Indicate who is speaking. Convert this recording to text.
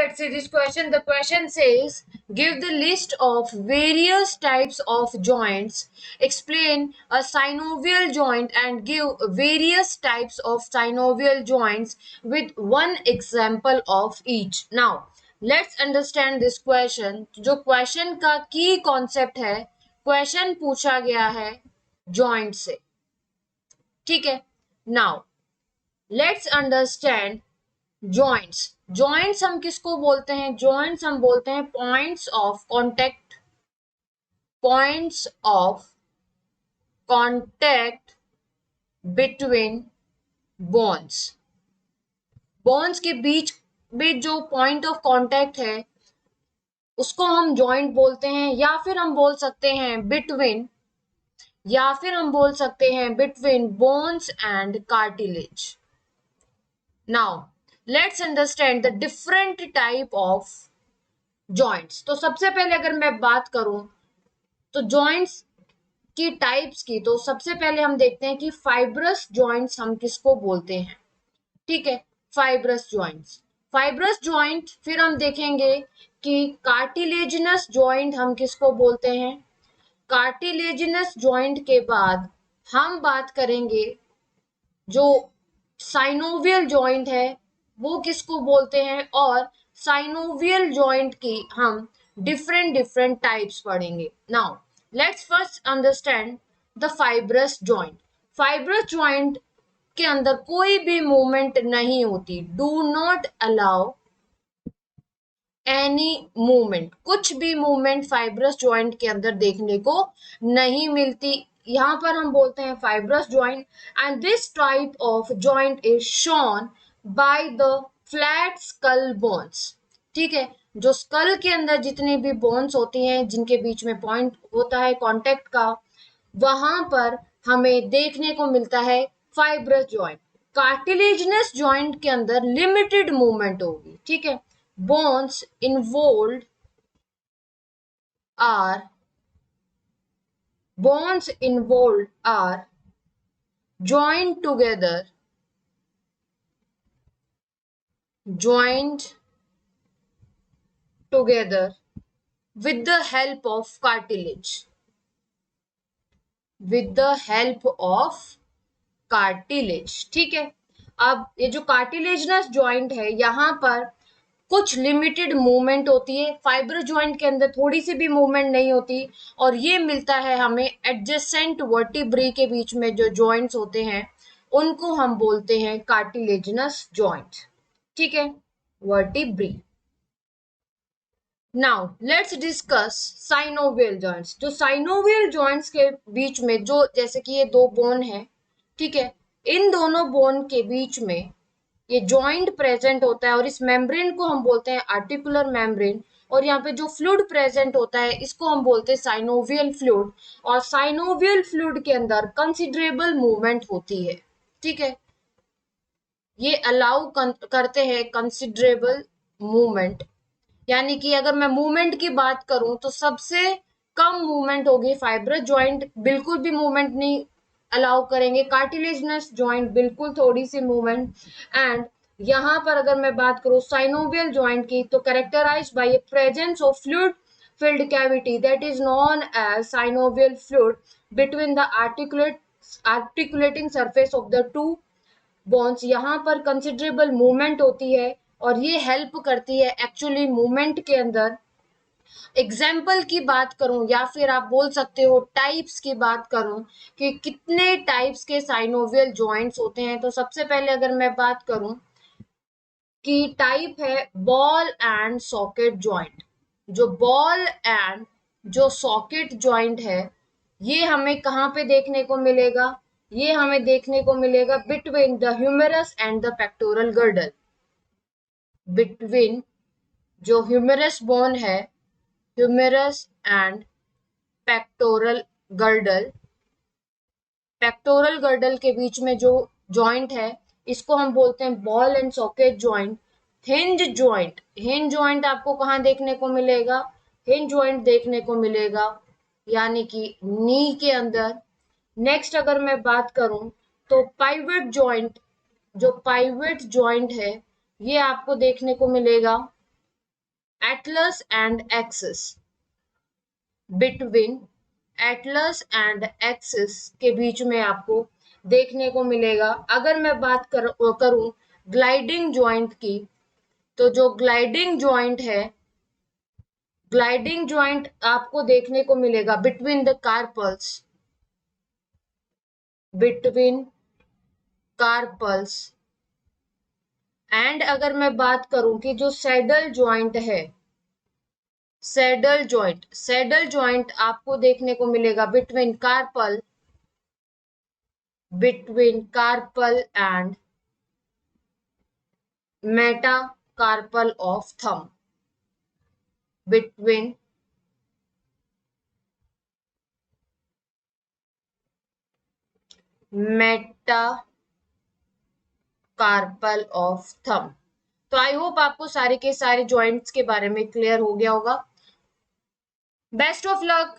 Speaker 1: let's see this question. The question says, give the list of various types of joints. Explain a synovial joint and give various types of synovial joints with one example of each. Now, let's understand this question. जो question का key concept है, question पूछा गया है joint से. ठीक है. Now, let's understand joints हम किसको बोलते हैं? जॉइंट्स हम बोलते हैं points of contact between bones के बीच में जो पॉइंट ऑफ कांटेक्ट है उसको हम जॉइंट बोलते हैं, या फिर हम बोल सकते हैं between bones and cartilage. Now let's understand the different type of joints. तो सबसे पहले अगर मैं बात करूं तो जॉइंट्स की टाइप्स की, तो सबसे पहले हम देखते हैं कि फाइब्रस जॉइंट्स हम किसको बोलते हैं. ठीक है, फाइब्रस जॉइंट. फिर हम देखेंगे कि कार्टिलेजिनस जॉइंट हम किसको बोलते हैं. कार्टिलेजिनस जॉइंट के बाद हम बात करेंगे जो साइनोवियल जॉइंट है वो किसको बोलते हैं, और साइनोवियल जॉइंट की हम डिफरेंट टाइप्स पढ़ेंगे. Now let's first understand the fibrous joint के अंदर कोई भी मूवमेंट नहीं होती. Do not allow any movement. कुछ भी मूवमेंट फाइब्रस जॉइंट के अंदर देखने को नहीं मिलती. यहां पर हम बोलते हैं fibrous joint. And this type of joint is shown by the flat skull bones. ठीक है, जो स्कल के अंदर जितनी भी बोन्स होती हैं जिनके बीच में पॉइंट होता है कांटेक्ट का, वहां पर हमें देखने को मिलता है फाइब्रस जॉइंट. कार्टिलेजिनस जॉइंट के अंदर लिमिटेड मूवमेंट होगी. ठीक है, bones involved are joined together with the help of cartilage. ठीक है, अब ये जो कार्टिलेजिनस जॉइंट है यहाँ पर कुछ लिमिटेड मूवमेंट होती है. फाइबर जॉइंट के अंदर थोड़ी सी भी मूवमेंट नहीं होती, और ये मिलता है हमें एडजेसेंट वर्टिब्री के बीच में जो जॉइंट्स होते हैं उनको हम बोलते हैं कार्टिलेजिनस जॉइंट. ठीक है, vertebrae. Now let's discuss synovial joints. जो साइनोवियल जॉइंट्स के बीच में जो, जैसे कि ये दो बोन है, ठीक है, इन दोनों बोन के बीच में ये जॉइंट प्रेजेंट होता है, और इस मेम्ब्रेन को हम बोलते हैं आर्टिकुलर मेम्ब्रेन. और यहाँ पे जो फ्लूइड प्रेजेंट होता है इसको हम बोलते हैं साइनोवियल फ्लूइड. और साइनोवियल फ्लूइड के अंदर कंसिडरेबल मूवमेंट होती है. ठीक है, ये अलाउ करते हैं कंसिडरेबल मूवमेंट. यानी कि अगर मैं मूवमेंट की बात करूं तो सबसे कम मूवमेंट होगी फाइब्रस जॉइंट, बिल्कुल भी मूवमेंट नहीं अलाउ करेंगे. कार्टिलेजिनस जॉइंट बिल्कुल थोड़ी सी मूवमेंट. एंड यहाँ पर अगर मैं बात करूं साइनोवियल जॉइंट की, तो characterised by a presence of fluid filled cavity that is known as synovial fluid between the articulating surface of the two bones. यहाँ पर कंसिडरेबल मूवमेंट होती है और ये हेल्प करती है एक्चुअली मूवमेंट के अंदर. एग्जाम्पल की बात करूं या फिर आप बोल सकते हो टाइप्स की बात करूं कि कितने टाइप्स के साइनोवियल जॉइंट्स होते हैं, तो सबसे पहले अगर मैं बात करूं कि टाइप है बॉल एंड सॉकेट जॉइंट. जो बॉल एंड जो सॉकेट जॉइंट है ये हमें कहाँ पे देखने को मिलेगा? ये हमें देखने को मिलेगा between the humerus and the pectoral girdle. Between जो ह्यूमेरस बोन है, ह्यूमेरस एंड पेक्टोरल गर्डल के बीच में जो जॉइंट है इसको हम बोलते हैं ball and socket joint. Hinge joint आपको कहाँ देखने को मिलेगा? हिंज जॉइंट देखने को मिलेगा यानी कि नी के अंदर. नेक्स्ट अगर मैं बात करूं तो पाइवेट जॉइंट, जो पाइवेट जॉइंट है ये आपको देखने को मिलेगा Atlas and axis, between Atlas and axis के बीच में आपको देखने को मिलेगा। अगर मैं बात करूं ग्लाइडिंग जॉइंट की, तो जो ग्लाइडिंग जॉइंट है, ग्लाइडिंग जॉइंट आपको देखने को मिलेगा between the carpals, between carpals. And अगर मैं बात करूं कि जो सैडल जॉइंट है, सैडल जॉइंट आपको देखने को मिलेगा between carpal, between carpal and metacarpal of thumb, between metacarpal of thumb. तो आई होप आपको सारे के सारे जॉइंट्स के बारे में क्लियर हो गया होगा। Best of luck.